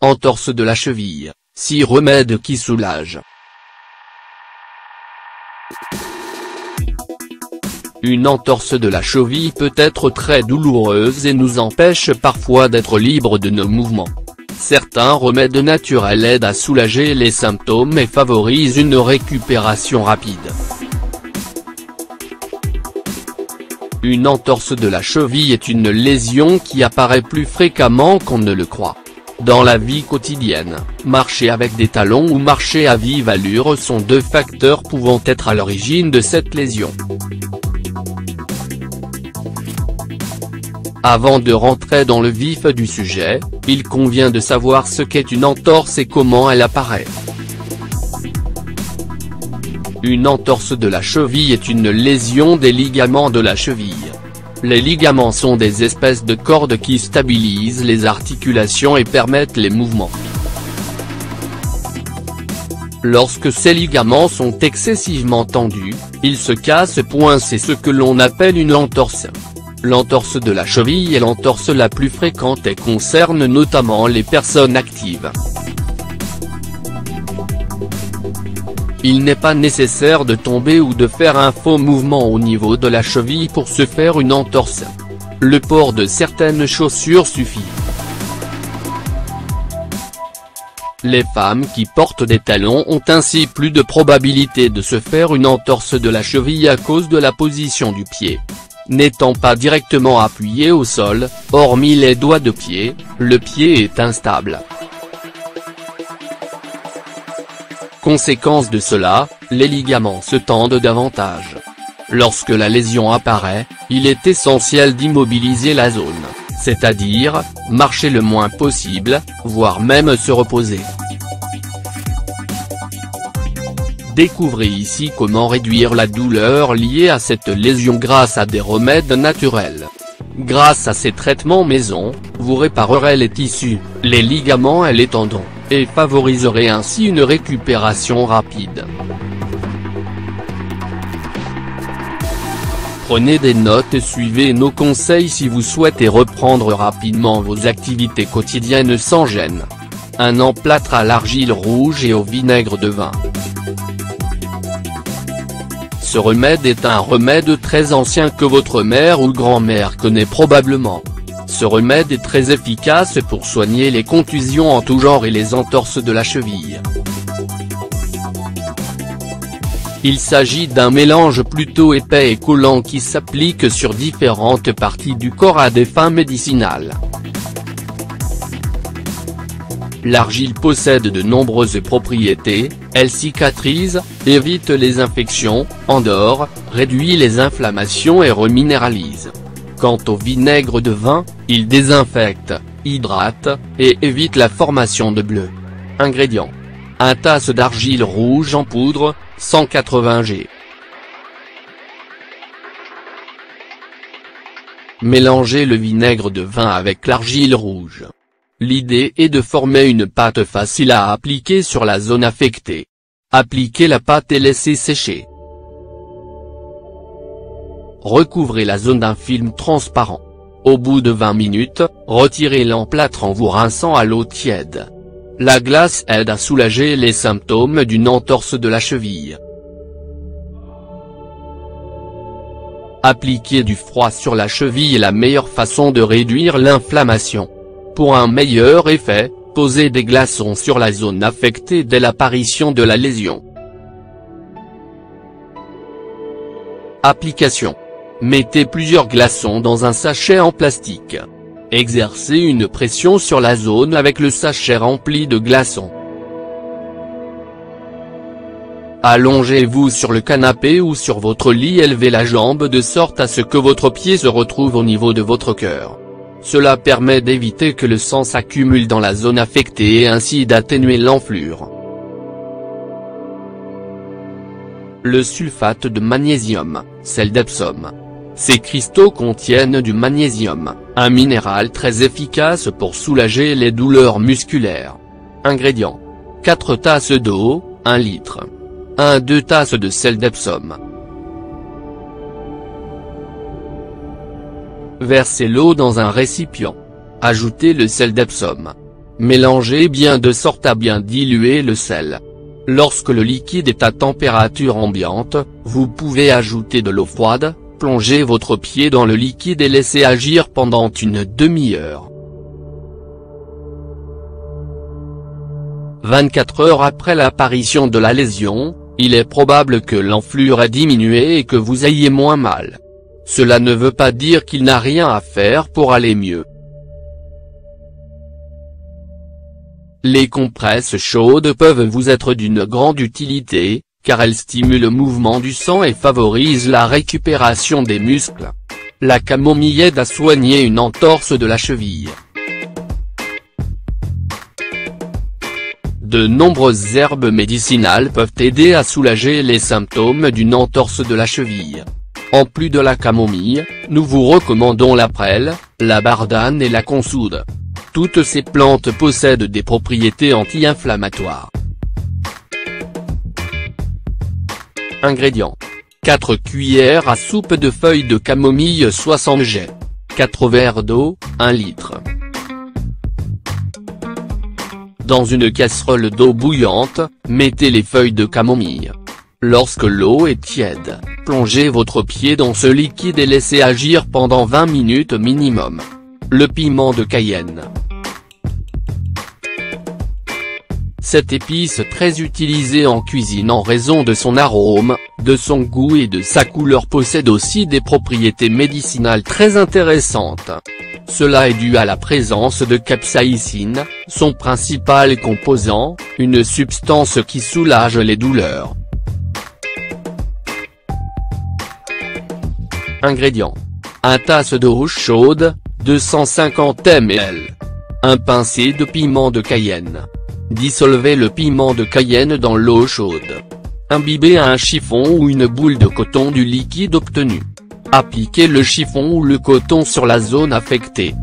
Entorse de la cheville, 6 remèdes qui soulagent. Une entorse de la cheville peut être très douloureuse et nous empêche parfois d'être libres de nos mouvements. Certains remèdes naturels aident à soulager les symptômes et favorisent une récupération rapide. Une entorse de la cheville est une lésion qui apparaît plus fréquemment qu'on ne le croit. Dans la vie quotidienne, marcher avec des talons ou marcher à vive allure sont 2 facteurs pouvant être à l'origine de cette lésion. Avant de rentrer dans le vif du sujet, il convient de savoir ce qu'est une entorse et comment elle apparaît. Une entorse de la cheville est une lésion des ligaments de la cheville. Les ligaments sont des espèces de cordes qui stabilisent les articulations et permettent les mouvements. Lorsque ces ligaments sont excessivement tendus, ils se cassent. C'est ce que l'on appelle une entorse. L'entorse de la cheville est l'entorse la plus fréquente et concerne notamment les personnes actives. Il n'est pas nécessaire de tomber ou de faire un faux mouvement au niveau de la cheville pour se faire une entorse. Le port de certaines chaussures suffit. Les femmes qui portent des talons ont ainsi plus de probabilité de se faire une entorse de la cheville à cause de la position du pied. N'étant pas directement appuyé au sol, hormis les doigts de pied, le pied est instable. Conséquence de cela, les ligaments se tendent davantage. Lorsque la lésion apparaît, il est essentiel d'immobiliser la zone, c'est-à-dire, marcher le moins possible, voire même se reposer. Découvrez ici comment réduire la douleur liée à cette lésion grâce à des remèdes naturels. Grâce à ces traitements maison, vous réparerez les tissus, les ligaments et les tendons, et favoriserez ainsi une récupération rapide. Prenez des notes et suivez nos conseils si vous souhaitez reprendre rapidement vos activités quotidiennes sans gêne. Un emplâtre à l'argile rouge et au vinaigre de vin. Ce remède est un remède très ancien que votre mère ou grand-mère connaît probablement. Ce remède est très efficace pour soigner les contusions en tout genre et les entorses de la cheville. Il s'agit d'un mélange plutôt épais et collant qui s'applique sur différentes parties du corps à des fins médicinales. L'argile possède de nombreuses propriétés, elle cicatrise, évite les infections, endort, réduit les inflammations et reminéralise. Quant au vinaigre de vin, il désinfecte, hydrate, et évite la formation de bleu. Ingrédients. 1 tasse d'argile rouge en poudre, 180 g. Mélangez le vinaigre de vin avec l'argile rouge. L'idée est de former une pâte facile à appliquer sur la zone affectée. Appliquez la pâte et laissez sécher. Recouvrez la zone d'un film transparent. Au bout de 20 minutes, retirez l'emplâtre en vous rinçant à l'eau tiède. La glace aide à soulager les symptômes d'une entorse de la cheville. Appliquer du froid sur la cheville est la meilleure façon de réduire l'inflammation. Pour un meilleur effet, posez des glaçons sur la zone affectée dès l'apparition de la lésion. Application. Mettez plusieurs glaçons dans un sachet en plastique. Exercez une pression sur la zone avec le sachet rempli de glaçons. Allongez-vous sur le canapé ou sur votre lit, élevez la jambe de sorte à ce que votre pied se retrouve au niveau de votre cœur. Cela permet d'éviter que le sang s'accumule dans la zone affectée et ainsi d'atténuer l'enflure. Le sulfate de magnésium, sel d'Epsom. Ces cristaux contiennent du magnésium, un minéral très efficace pour soulager les douleurs musculaires. Ingrédients. 4 tasses d'eau, 1 litre. 1-2 tasses de sel d'Epsom. Versez l'eau dans un récipient. Ajoutez le sel d'Epsom. Mélangez bien de sorte à bien diluer le sel. Lorsque le liquide est à température ambiante, vous pouvez ajouter de l'eau froide, plonger votre pied dans le liquide et laisser agir pendant une demi-heure. 24 heures après l'apparition de la lésion, il est probable que l'enflure ait diminué et que vous ayez moins mal. Cela ne veut pas dire qu'il n'a rien à faire pour aller mieux. Les compresses chaudes peuvent vous être d'une grande utilité, car elles stimulent le mouvement du sang et favorisent la récupération des muscles. La camomille aide à soigner une entorse de la cheville. De nombreuses herbes médicinales peuvent aider à soulager les symptômes d'une entorse de la cheville. En plus de la camomille, nous vous recommandons la prêle, la bardane et la consoude. Toutes ces plantes possèdent des propriétés anti-inflammatoires. Ingrédients. 4 cuillères à soupe de feuilles de camomille 60 g. 4 verres d'eau, 1 litre. Dans une casserole d'eau bouillante, mettez les feuilles de camomille. Lorsque l'eau est tiède, plongez votre pied dans ce liquide et laissez agir pendant 20 minutes minimum. Le piment de Cayenne. Cette épice très utilisée en cuisine en raison de son arôme, de son goût et de sa couleur possède aussi des propriétés médicinales très intéressantes. Cela est dû à la présence de capsaïcine, son principal composant, une substance qui soulage les douleurs. Ingrédients. 1 tasse d'eau chaude, 250 ml. 1 pincé de piment de Cayenne. Dissolvez le piment de Cayenne dans l'eau chaude. Imbibez un chiffon ou une boule de coton du liquide obtenu. Appliquez le chiffon ou le coton sur la zone affectée.